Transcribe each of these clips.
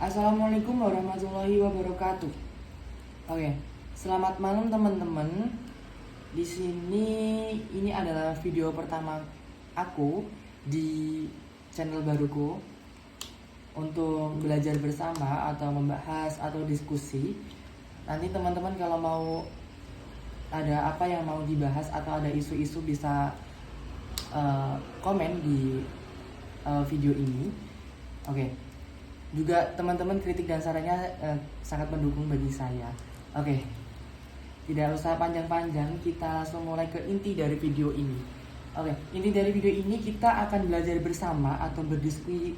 Assalamualaikum warahmatullahi wabarakatuh. Oke, selamat malam teman-teman. Di sini ini adalah video pertama aku di channel baruku untuk belajar bersama atau membahas atau diskusi. Nanti teman-teman kalau mau ada apa yang mau dibahas atau ada isu-isu bisa komen di video ini. Oke. Juga teman-teman kritik dan sarannya sangat mendukung bagi saya. Oke, tidak usah panjang-panjang, kita langsung mulai ke inti dari video ini. Oke, inti dari video ini kita akan belajar bersama atau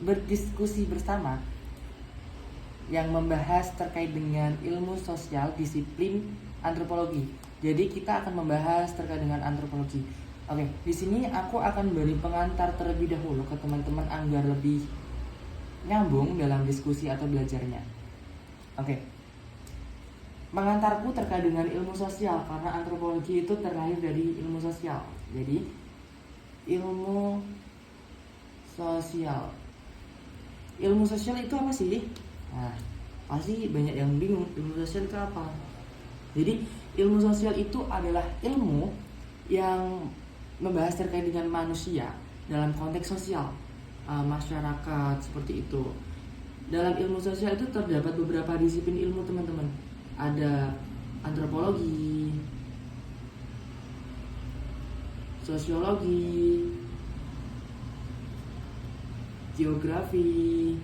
berdiskusi bersama yang membahas terkait dengan ilmu sosial disiplin antropologi. Jadi kita akan membahas terkait dengan antropologi. Oke, di sini aku akan beri pengantar terlebih dahulu ke teman-teman agar lebih nyambung dalam diskusi atau belajarnya. Oke. Mengantarku terkait dengan ilmu sosial karena antropologi itu terlahir dari ilmu sosial. Jadi ilmu sosial. Ilmu sosial itu apa sih? Nah, pasti banyak yang bingung ilmu sosial itu apa. Jadi ilmu sosial itu adalah ilmu yang membahas terkait dengan manusia dalam konteks sosial. Masyarakat seperti itu. Dalam ilmu sosial itu terdapat beberapa disiplin ilmu teman-teman. Ada antropologi, sosiologi, geografi,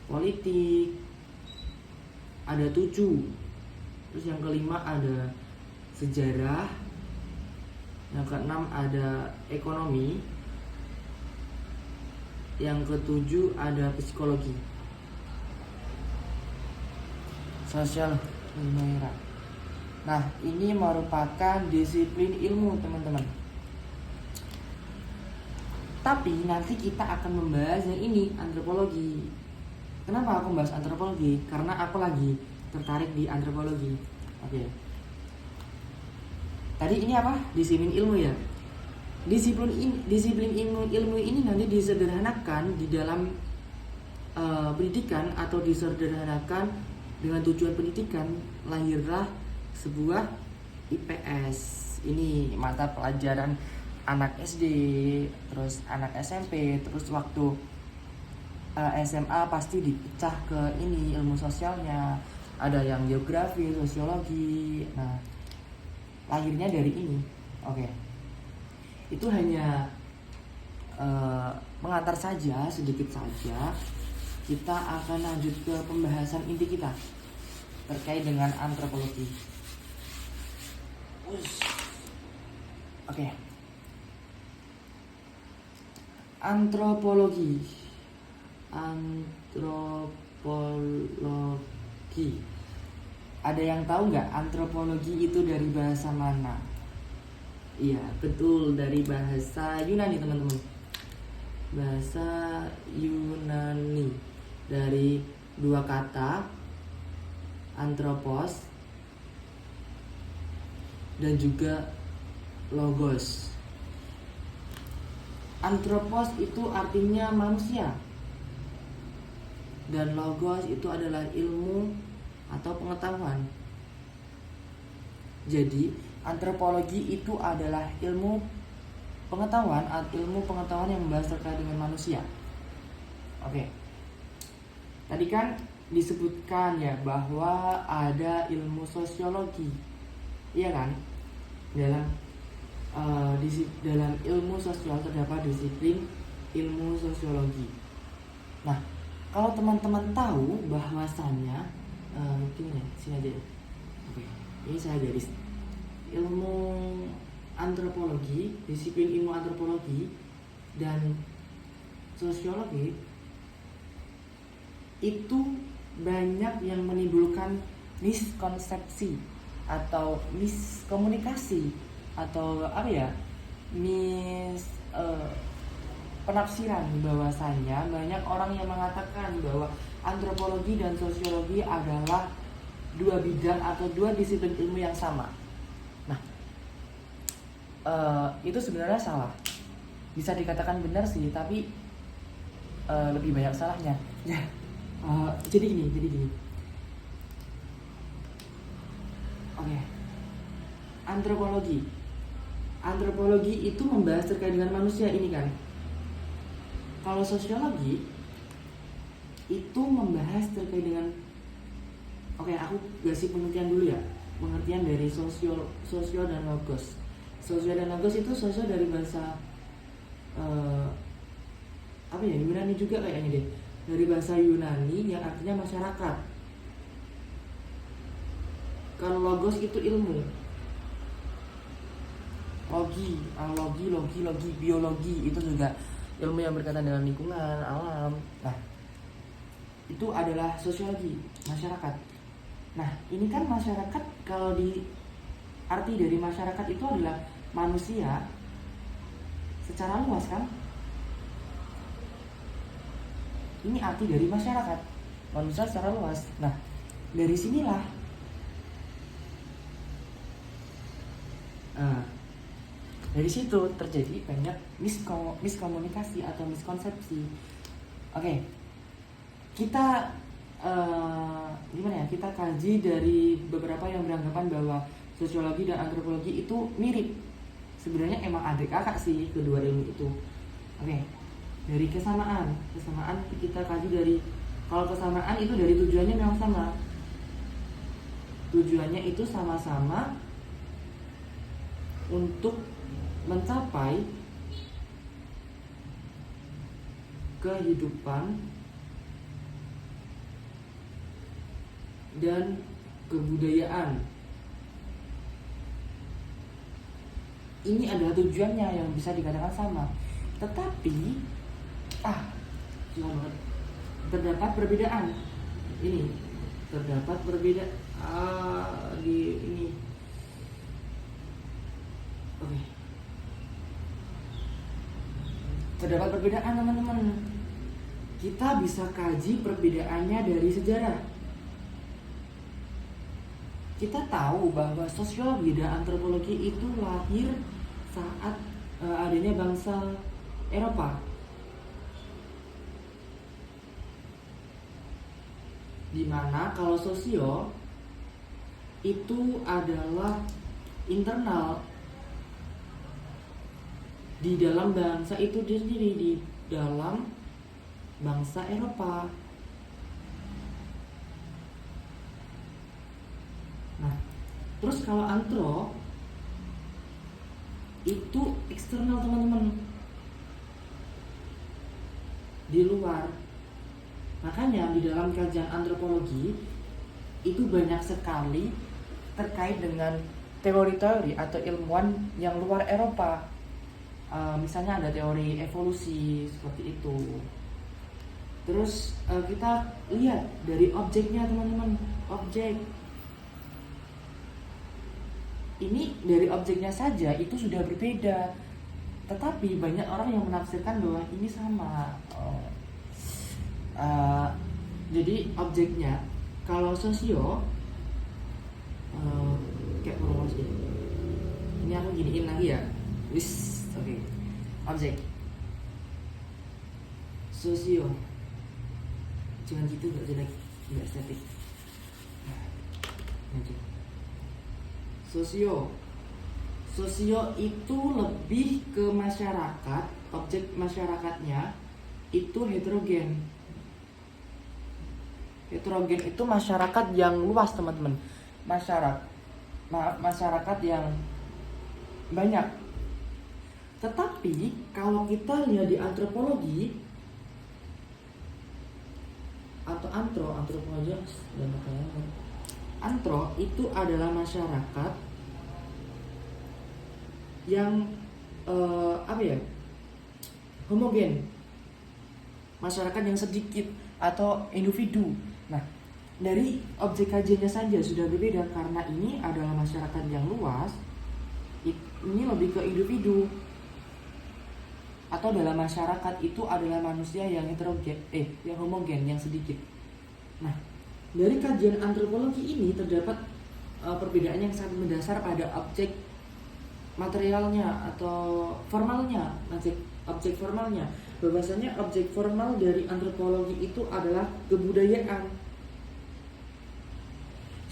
politik. Ada 7. Terus yang kelima ada sejarah. Yang keenam ada ekonomi. Yang ketujuh ada psikologi, sosial merah. Nah, ini merupakan disiplin ilmu teman-teman. Tapi nanti kita akan membahas yang ini, antropologi. Kenapa aku membahas antropologi? Karena aku lagi tertarik di antropologi. Oke. Tadi ini apa? Disiplin ilmu ya. Disiplin ilmu ini nanti disederhanakan di dalam pendidikan atau disederhanakan dengan tujuan pendidikan, lahirlah sebuah IPS. Ini mata pelajaran anak SD, terus anak SMP, terus waktu SMA pasti dipecah ke ini ilmu sosialnya. Ada yang geografi, sosiologi. Nah, lahirnya dari ini. Oke. Itu hanya mengantar saja, sedikit saja. Kita akan lanjut ke pembahasan inti kita terkait dengan antropologi. Oke. Antropologi. Ada yang tahu nggak antropologi itu dari bahasa mana? Iya, betul, dari bahasa Yunani teman-teman. Bahasa Yunani. Dari dua kata, anthropos dan juga logos. Anthropos itu artinya manusia. Dan logos itu adalah ilmu atau pengetahuan. Jadi antropologi itu adalah ilmu pengetahuan yang membahas terkait dengan manusia. Oke. Tadi kan disebutkan ya bahwa ada ilmu sosiologi. Iya kan? Dalam ilmu sosial terdapat disiplin ilmu sosiologi. Nah, kalau teman-teman tahu bahwasannya mungkin ya, sini aja. Oke. Ini saya garis. Ilmu antropologi, disiplin ilmu antropologi dan sosiologi itu banyak yang menimbulkan miskonsepsi atau miskomunikasi atau apa ya, penafsiran bahwasanya banyak orang yang mengatakan bahwa antropologi dan sosiologi adalah dua bidang atau dua disiplin ilmu yang sama. Itu sebenarnya salah. Bisa dikatakan benar sih, tapi lebih banyak salahnya. Ya, jadi gini. Oke. Antropologi itu membahas terkait dengan manusia ini kan. Kalau sosiologi itu membahas terkait dengan, oke, aku kasih pengertian dulu ya. Pengertian dari sosio dan logos. Sosio dan logos itu sosio dari bahasa apa ya, Yunani juga kayaknya deh. Dari bahasa Yunani yang artinya masyarakat. Kalau logos itu ilmu. Logi, biologi itu juga ilmu yang berkaitan dengan lingkungan, alam. Nah, itu adalah sosiologi, masyarakat. Nah, ini kan masyarakat, kalau di arti dari masyarakat itu adalah manusia secara luas kan? Ini arti dari masyarakat, manusia secara luas. Nah, dari sinilah dari situ terjadi banyak miskomunikasi atau miskonsepsi. Oke, kita gimana ya? Kita kaji dari beberapa yang beranggapan bahwa sosiologi dan antropologi itu mirip. Sebenarnya emang adik kakak sih kedua ilmu itu. Oke, dari kesamaan kita kaji dari, kalau kesamaan itu dari tujuannya memang sama. Tujuannya itu sama-sama untuk mencapai kehidupan dan kebudayaan. Ini adalah tujuannya yang bisa dikatakan sama. Tetapi terdapat perbedaan. Ini terdapat perbedaan di ini. Oke. Terdapat perbedaan teman-teman. Kita bisa kaji perbedaannya dari sejarah. Kita tahu bahwa sosiologi dan antropologi itu lahir saat adanya bangsa Eropa. Dimana kalau sosio itu adalah internal di dalam bangsa itu sendiri, di dalam bangsa Eropa. Nah, terus kalau antro itu eksternal teman-teman, di luar. Makanya di dalam kajian antropologi itu banyak sekali terkait dengan teori-teori atau ilmuwan yang luar Eropa. Misalnya ada teori evolusi seperti itu. Terus kita lihat dari objeknya teman-teman. Objek ini dari objeknya saja itu sudah berbeda. Tetapi banyak orang yang menafsirkan bahwa ini sama. Jadi objeknya, kalau sosio kayak promosi. Ini aku giniin lagi ya. Oke. Objek sosio, jangan gitu, nggak jelek, nggak estetik. Sosio itu lebih ke masyarakat. Objek masyarakatnya itu heterogen. Heterogen itu masyarakat yang luas teman-teman. Masyarakat yang banyak. Tetapi kalau kita lihat di antropologi atau antropologi dan antro itu adalah masyarakat yang homogen, masyarakat yang sedikit atau individu. Nah, dari objek kajiannya saja sudah berbeda, karena ini adalah masyarakat yang luas, ini lebih ke individu. Atau dalam masyarakat itu adalah manusia yang heterogen, yang homogen, yang sedikit. Nah, dari kajian antropologi ini terdapat perbedaan yang sangat mendasar pada objek materialnya atau formalnya, objek formalnya. bahwasanya objek formal dari antropologi itu adalah kebudayaan.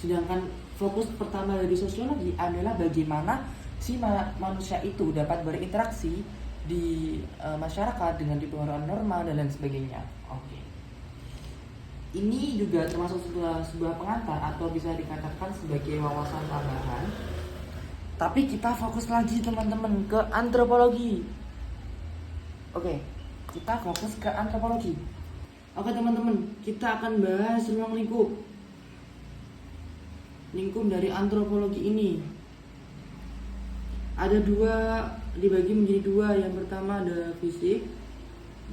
Sedangkan fokus pertama dari sosiologi adalah bagaimana si manusia itu dapat berinteraksi di masyarakat dengan dipengaruhi norma dan lain sebagainya. Oke. Ini juga termasuk sebuah pengantar atau bisa dikatakan sebagai wawasan tambahan. Tapi kita fokus lagi teman-teman ke antropologi. Oke, kita fokus ke antropologi. Oke teman-teman, kita akan bahas ruang lingkup. Lingkup dari antropologi ini ada dua, dibagi menjadi dua. Yang pertama ada fisik,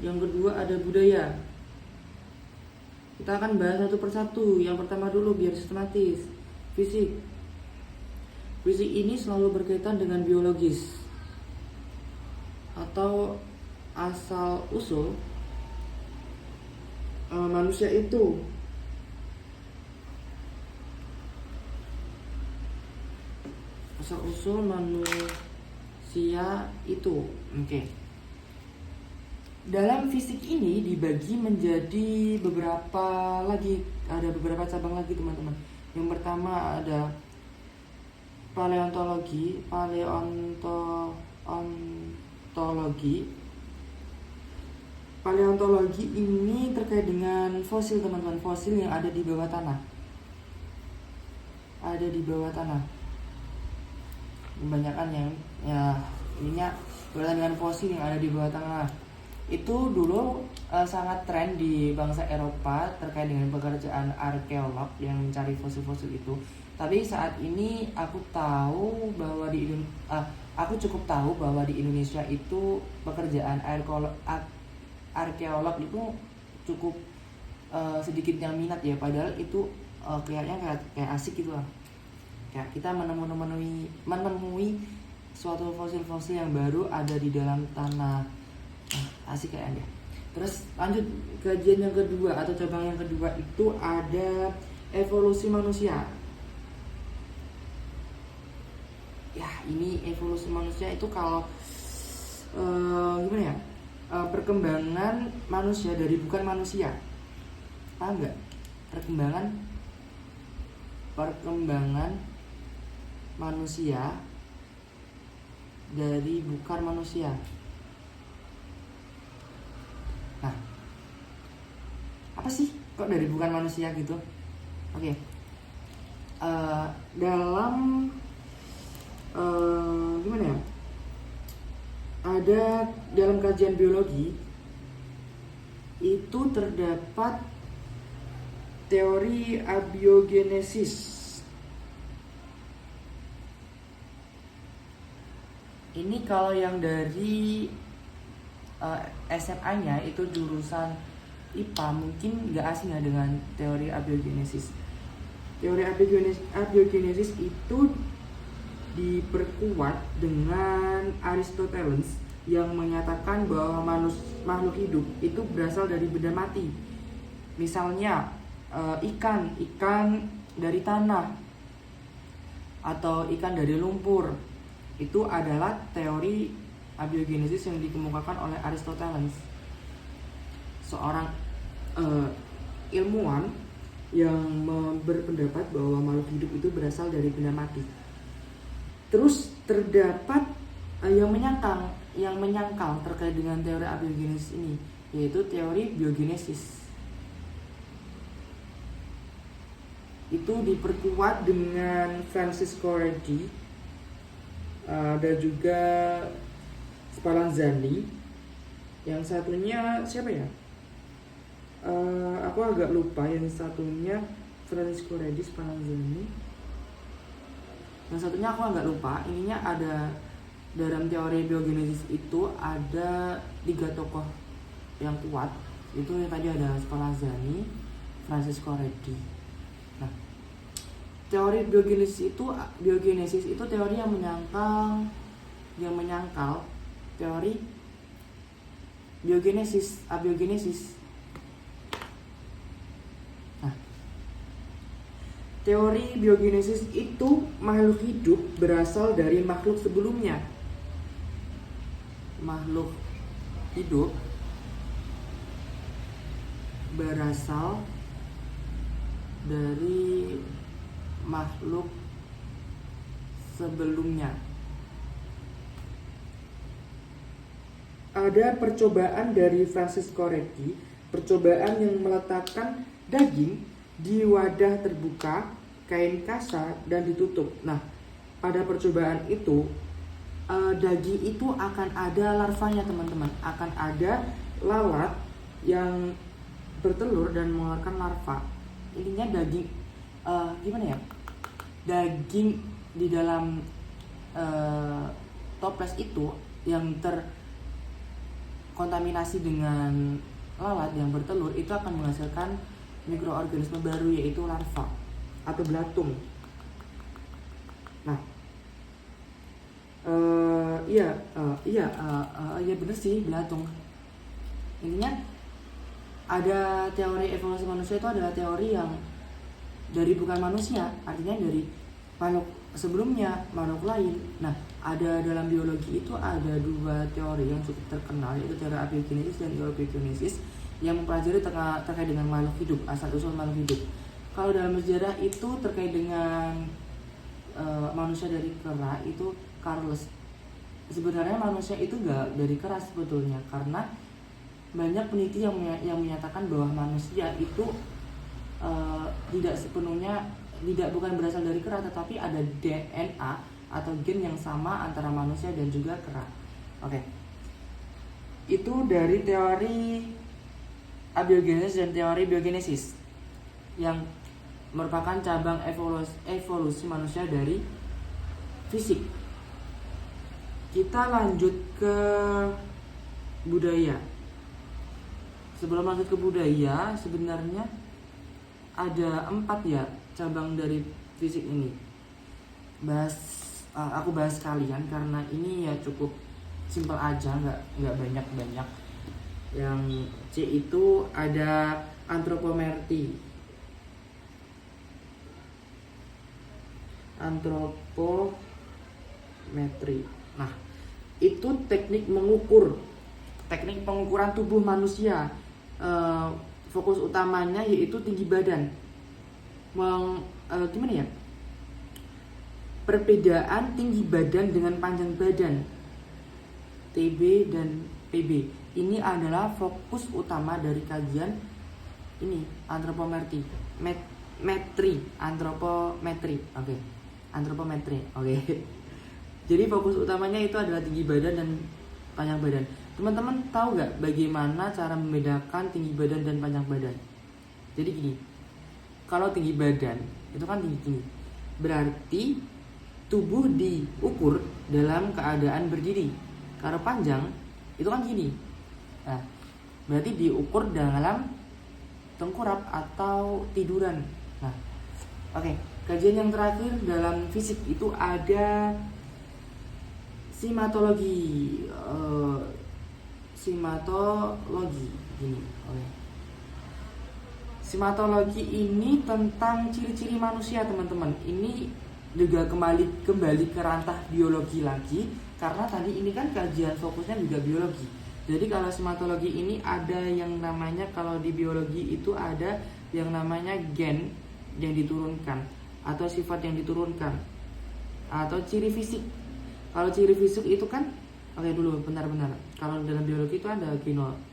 yang kedua ada budaya. Kita akan bahas satu persatu. Yang pertama dulu biar sistematis. Fisik. Fisik ini selalu berkaitan dengan biologis atau asal usul manusia itu. Asal usul manusia itu. Oke. Dalam fisik ini dibagi menjadi beberapa lagi, ada beberapa cabang lagi teman-teman. Yang pertama ada paleontologi. Paleontologi ini terkait dengan fosil teman-teman, fosil yang ada di bawah tanah. Ada di bawah tanah. Kebanyakan yang ininya berkaitan dengan fosil yang ada di bawah tanah. Itu dulu sangat tren di bangsa Eropa terkait dengan pekerjaan arkeolog yang mencari fosil-fosil itu. Tapi saat ini aku cukup tahu bahwa di Indonesia itu pekerjaan arkeolog itu cukup sedikit yang minat ya. Padahal itu kayaknya kayak asik gitu lah. Kayak kita menemui suatu fosil-fosil yang baru ada di dalam tanah. Asik kayaknya. Terus lanjut kajian yang kedua atau cabang yang kedua itu ada evolusi manusia. Ya, ini evolusi manusia itu kalau gimana ya? Perkembangan manusia dari bukan manusia. Paham nggak? Perkembangan manusia dari bukan manusia. Nah, apa sih kok dari bukan manusia gitu? Oke. Gimana ya? Ada dalam kajian biologi itu terdapat teori abiogenesis. Ini kalau yang dari SMA-nya itu jurusan IPA mungkin nggak asing ya dengan teori abiogenesis. Teori abiogenesis itu diperkuat dengan Aristoteles yang menyatakan bahwa makhluk hidup itu berasal dari benda mati. Misalnya ikan dari tanah atau ikan dari lumpur. Itu adalah teori abiogenesis yang dikemukakan oleh Aristoteles, seorang ilmuwan yang berpendapat bahwa makhluk hidup itu berasal dari benda mati. Terus terdapat yang menyangkal terkait dengan teori abiogenesis ini, yaitu teori biogenesis. Itu diperkuat dengan Francisco Redi dan juga Spallanzani. Yang satunya siapa ya? Aku agak lupa. Yang satunya Francisco Redi, Spallanzani. Yang satunya aku agak lupa. Ininya ada dalam teori biogenesis itu ada 3 tokoh yang kuat. Itu yang tadi ada Spallanzani, Francisco Redi. Nah, teori biogenesis itu teori yang menyangkal teori abiogenesis. Nah, teori biogenesis itu makhluk hidup berasal dari makhluk sebelumnya. Makhluk hidup berasal dari makhluk sebelumnya. Ada percobaan dari Francisco Redi, percobaan yang meletakkan daging di wadah terbuka, kain kasa, dan ditutup. Nah, pada percobaan itu, daging itu akan ada larvanya teman-teman, akan ada lalat yang bertelur dan mengeluarkan larva. Intinya daging, gimana ya? Daging di dalam toples itu yang terkontaminasi dengan lalat yang bertelur itu akan menghasilkan mikroorganisme baru, yaitu larva atau belatung. Nah, iya bener sih, belatung. Intinya ada teori evolusi manusia itu adalah teori yang dari bukan manusia, artinya dari makhluk sebelumnya, makhluk lain. Nah, ada dalam biologi itu ada dua teori yang cukup terkenal, yaitu teori abiogenesis dan eukaryogenesis, yang mempelajari terkait dengan makhluk hidup, asal usul makhluk hidup. Kalau dalam sejarah itu terkait dengan manusia dari kera itu Charles. Sebenarnya manusia itu gak dari kera sebetulnya, karena banyak peneliti yang menyatakan bahwa manusia itu tidak sepenuhnya bukan berasal dari kera, tetapi ada DNA atau gen yang sama antara manusia dan juga kera. Oke. Itu dari teori abiogenesis dan teori biogenesis yang merupakan cabang evolusi manusia dari fisik. Kita lanjut ke budaya. Sebelum lanjut ke budaya, sebenarnya ada 4 ya cabang dari fisik ini. Aku bahas kalian karena ini ya cukup simpel aja, nggak banyak. Yang C itu ada antropometri. Nah, itu teknik pengukuran tubuh manusia. Fokus utamanya yaitu tinggi badan. Gimana ya? Perbedaan tinggi badan dengan panjang badan, TB dan PB. Ini adalah fokus utama dari kajian ini, antropometri. Antropometri. Jadi fokus utamanya itu adalah tinggi badan dan panjang badan. Teman-teman tahu gak bagaimana cara membedakan tinggi badan dan panjang badan? Jadi gini, kalau tinggi badan itu kan tinggi, berarti tubuh diukur dalam keadaan berdiri. Kalau panjang itu kan gini, nah berarti diukur dalam tengkurap atau tiduran. Nah, oke. Kajian yang terakhir dalam fisik itu ada simatologi. Gini. Oke. Simatologi ini tentang ciri-ciri manusia, teman-teman. Ini juga kembali ke ranah biologi lagi, karena tadi ini kan kajian fokusnya juga biologi. Jadi kalau simatologi ini ada yang namanya, kalau di biologi itu ada yang namanya gen yang diturunkan atau sifat yang diturunkan atau ciri fisik. Kalau ciri fisik itu kan, oke dulu benar-benar. Kalau dalam biologi itu ada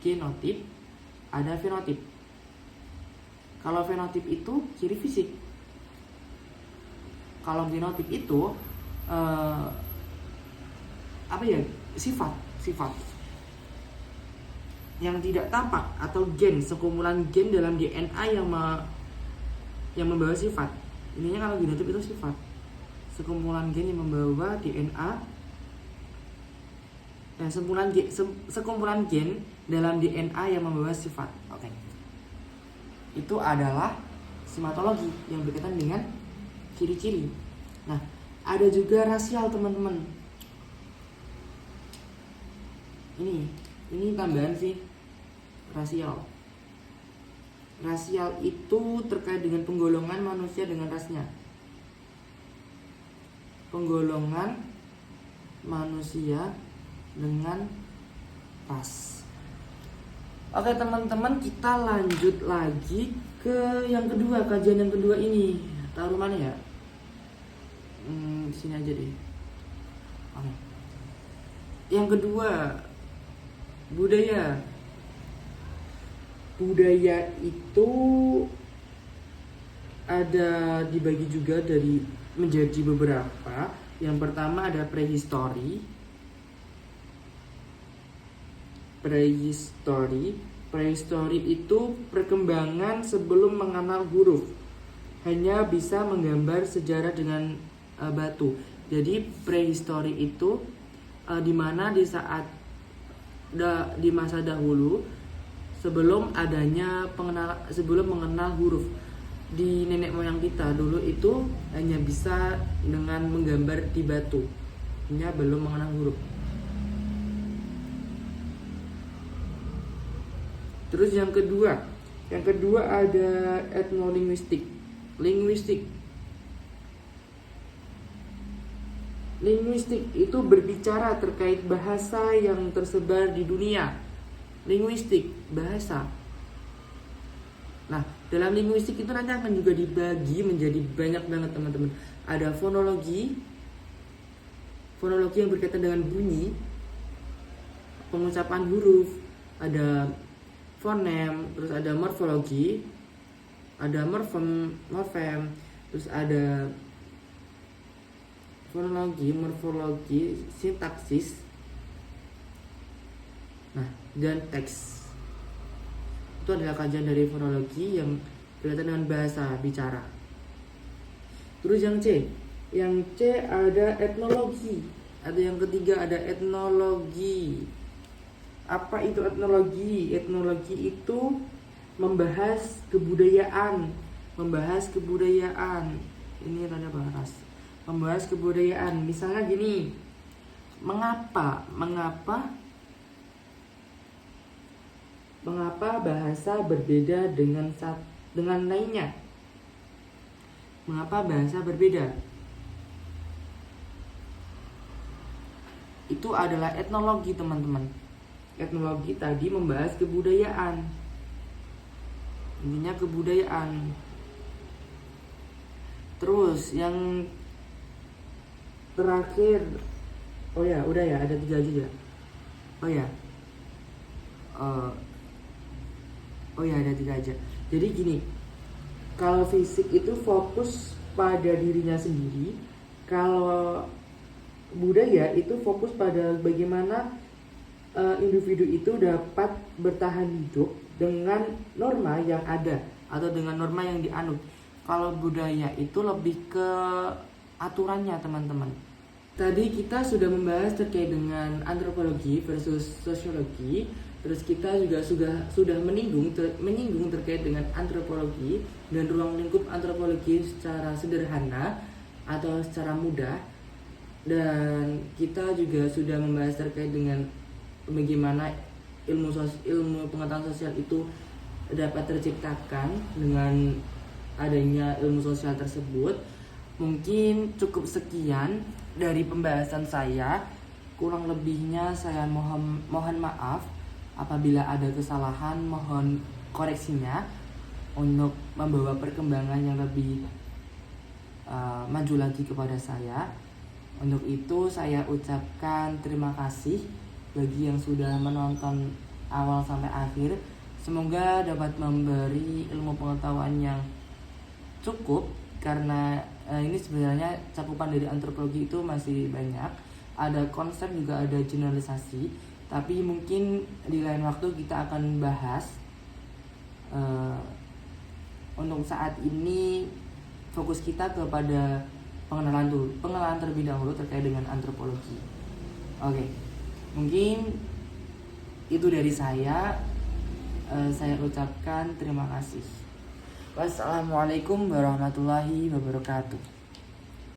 genotip, ada fenotip. Kalau fenotip itu ciri fisik. Kalau genotip itu sifat yang tidak tampak atau gen, sekumpulan gen dalam DNA yang membawa sifat. Intinya kalau genotip itu sifat, sekumpulan gen yang membawa DNA, dan sekumpulan gen dalam DNA yang membawa sifat. Oke. Itu adalah simatologi yang berkaitan dengan ciri-ciri. Nah, ada juga rasial, teman-teman. Ini tambahan sih, rasial. Rasial itu terkait dengan penggolongan manusia dengan rasnya. Penggolongan manusia dengan ras. Oke teman-teman, kita lanjut lagi ke yang kedua, kajian yang kedua ini. Taruh mana ya? Sini aja deh. Oke. Yang kedua, budaya. Budaya itu ada dibagi juga dari menjadi beberapa. Yang pertama ada prehistori. Prehistori itu perkembangan sebelum mengenal huruf. Hanya bisa menggambar sejarah dengan batu. Jadi prehistori itu dimana di masa dahulu sebelum mengenal huruf. Di nenek moyang kita dulu itu hanya bisa dengan menggambar di batu, hanya belum mengenal huruf. Terus yang kedua ada etnolinguistik. Linguistik itu berbicara terkait bahasa yang tersebar di dunia. Linguistik, bahasa. Nah, dalam linguistik itu nanti akan juga dibagi menjadi banyak banget teman-teman. Ada fonologi yang berkaitan dengan bunyi, pengucapan huruf, ada fonem, terus ada morfologi, ada morfem, terus ada fonologi, morfologi, sintaksis, nah, dan teks. Itu adalah kajian dari fonologi yang berkaitan dengan bahasa bicara. Terus yang C ada etnologi. Ada yang ketiga ada etnologi. Apa itu etnologi? Etnologi itu membahas kebudayaan. Ini tanda bahas. Membahas kebudayaan. Misalnya gini, mengapa bahasa berbeda dengan lainnya? Mengapa bahasa berbeda? Itu adalah etnologi, teman-teman. Etnologi tadi membahas kebudayaan. Intinya kebudayaan. Terus yang terakhir, udah ya, ada 3 aja ya. Ada 3 aja. Jadi gini, kalau fisik itu fokus pada dirinya sendiri, kalau budaya itu fokus pada bagaimana individu itu dapat bertahan hidup dengan norma yang ada atau dengan norma yang dianut. Kalau budaya itu lebih ke aturannya, teman-teman. Tadi kita sudah membahas terkait dengan antropologi versus sosiologi. Terus kita juga sudah menyinggung terkait dengan antropologi dan ruang lingkup antropologi secara sederhana atau secara mudah. Dan kita juga sudah membahas terkait dengan bagaimana ilmu pengetahuan sosial itu dapat terciptakan dengan adanya ilmu sosial tersebut. Mungkin cukup sekian dari pembahasan saya. Kurang lebihnya saya mohon maaf. Apabila ada kesalahan, mohon koreksinya untuk membawa perkembangan yang lebih maju lagi kepada saya. Untuk itu saya ucapkan terima kasih bagi yang sudah menonton awal sampai akhir. Semoga dapat memberi ilmu pengetahuan yang cukup, karena ini sebenarnya cakupan dari antropologi itu masih banyak. Ada konsep, juga ada generalisasi. Tapi mungkin di lain waktu kita akan bahas. Untuk saat ini fokus kita kepada pengenalan terlebih dahulu terkait dengan antropologi. Oke, mungkin itu dari saya. Saya ucapkan terima kasih. Wassalamualaikum warahmatullahi wabarakatuh.